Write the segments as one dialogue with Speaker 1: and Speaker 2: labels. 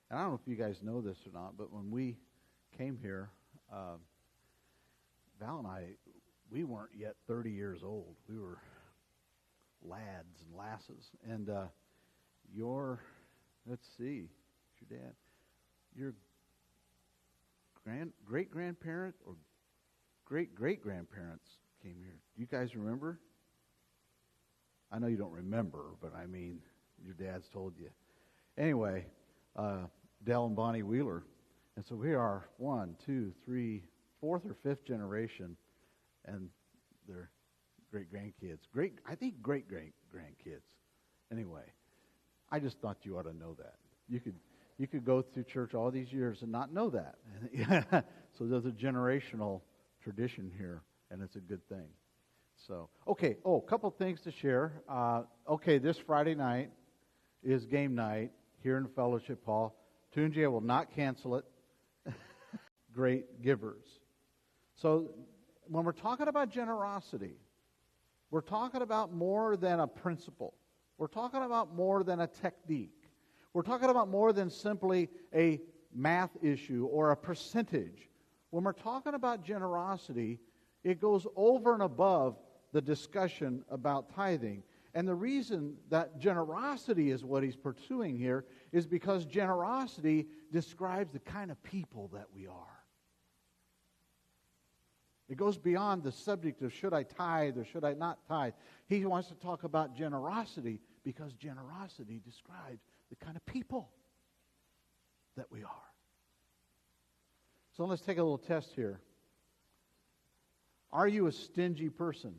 Speaker 1: And I don't know if you guys know this or not, but when we came here, Val and I, we weren't yet 30 years old. We were lads and lasses. And let's see, your dad, your great-grandparent or great-great-grandparents came here. Do you guys remember? I know you don't remember, but I mean, your dad's told you. Anyway, Dell and Bonnie Wheeler. And so we are 1, 2, 3, 4th or 5th generation, and they're great-grandkids. I think great-great-grandkids. Anyway, I just thought you ought to know that. You could go through church all these years and not know that. So there's a generational tradition here, and it's a good thing. So, okay, a couple things to share. This Friday night is game night here in the Fellowship Hall. Tunjia will not cancel it. Great givers. So when we're talking about generosity, we're talking about more than a principle. We're talking about more than a technique. We're talking about more than simply a math issue or a percentage. When we're talking about generosity, it goes over and above the discussion about tithing. And the reason that generosity is what he's pursuing here is because generosity describes the kind of people that we are. It goes beyond the subject of should I tithe or should I not tithe. He wants to talk about generosity because generosity describes the kind of people that we are. So let's take a little test here. Are you a stingy person?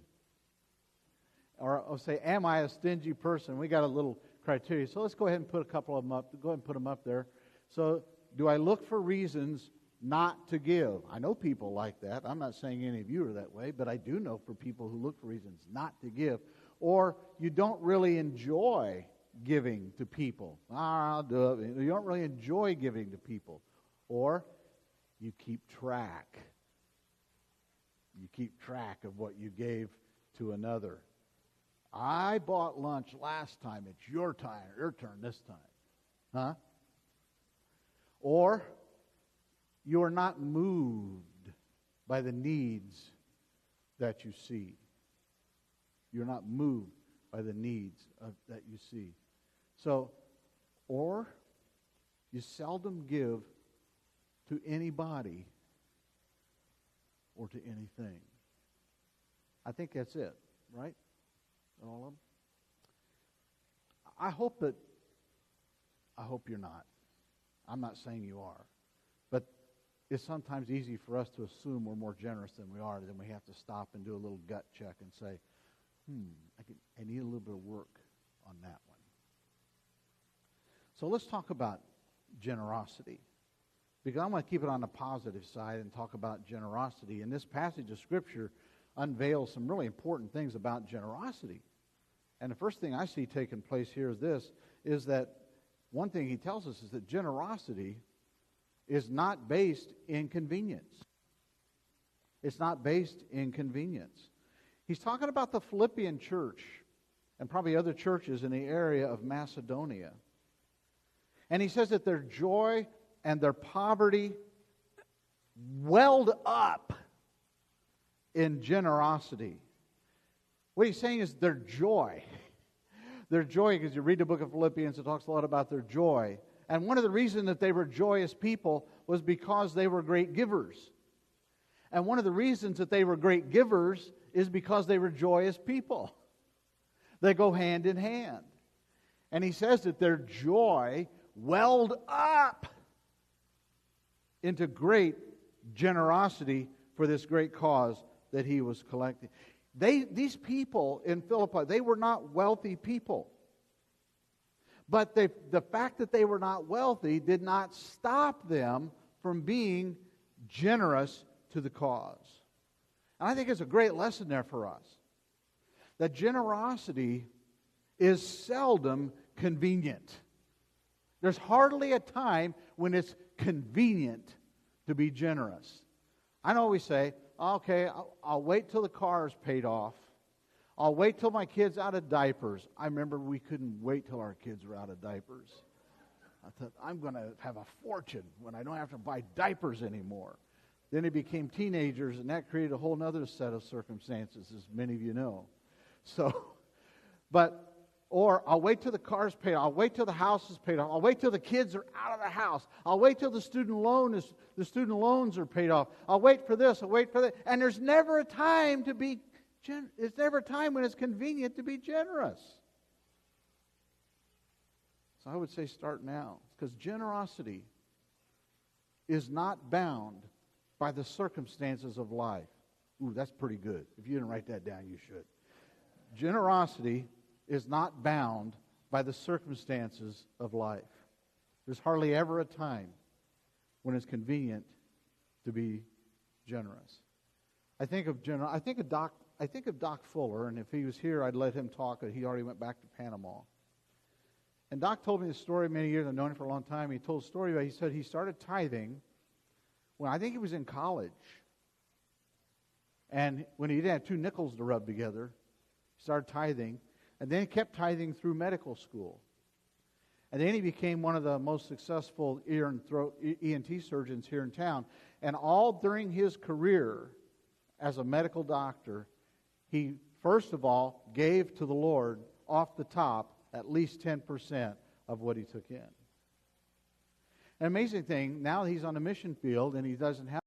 Speaker 1: Or I'll say, am I a stingy person? We got a little criteria. So let's go ahead and put a couple of them up. Go ahead and put them up there. So do I look for reasons not to give? I know people like that. I'm not saying any of you are that way, but I do know for people who look for reasons not to give. Or you don't really enjoy giving to people. I'll do it. You don't really enjoy giving to people. Or you keep track. You keep track of what you gave to another. I bought lunch last time. It's your turn this time. Huh? Or you are not moved by the needs that you see. You're not moved by the needs that you see. So, or you seldom give to anybody or to anything. I think that's it, right? All of them? I hope you're not. I'm not saying you are. But it's sometimes easy for us to assume we're more generous than we are, then we have to stop and do a little gut check and say, I need a little bit of work on that one. So let's talk about generosity. Because I want to keep it on the positive side and talk about generosity. And this passage of Scripture unveils some really important things about generosity. And the first thing I see taking place here is that one thing he tells us is that generosity is not based in convenience. It's not based in convenience. He's talking about the Philippian church and probably other churches in the area of Macedonia. And he says that their joy and their poverty welled up in generosity. What he's saying is their joy. Their joy, because you read the book of Philippians, it talks a lot about their joy. And one of the reasons that they were joyous people was because they were great givers. And one of the reasons that they were great givers is because they were joyous people. They go hand in hand. And he says that their joy welled up into great generosity for this great cause that he was collecting. These people in Philippi, they were not wealthy people. But the fact that they were not wealthy did not stop them from being generous to the cause. And I think it's a great lesson there for us. That generosity is seldom convenient. There's hardly a time when it's convenient to be generous. I always say, okay, I'll wait till the car is paid off. I'll wait till my kid's out of diapers. I remember we couldn't wait till our kids were out of diapers. I thought, I'm going to have a fortune when I don't have to buy diapers anymore. Then they became teenagers, and that created a whole other set of circumstances, as many of you know. So, or I'll wait till the car's paid off. I'll wait till the house is paid off. I'll wait till the kids are out of the house. I'll wait till the student loans are paid off. I'll wait for this. I'll wait for that. And there's never a time to be. There's never a time when it's convenient to be generous. So I would say start now, because generosity is not bound by the circumstances of life. Ooh, that's pretty good. If you didn't write that down, you should. Generosity is not bound by the circumstances of life. There's hardly ever a time when it's convenient to be generous. I think of Doc Fuller, and if he was here, I'd let him talk. He already went back to Panama. And Doc told me this story many years. I've known him for a long time. He told a story about, he said he started tithing when I think he was in college. And when he didn't have 2 nickels to rub together, he started tithing. And then he kept tithing through medical school. And then he became one of the most successful ear and throat ENT surgeons here in town. And all during his career as a medical doctor, he first of all gave to the Lord off the top at least 10% of what he took in. An amazing thing, now he's on the mission field and he doesn't have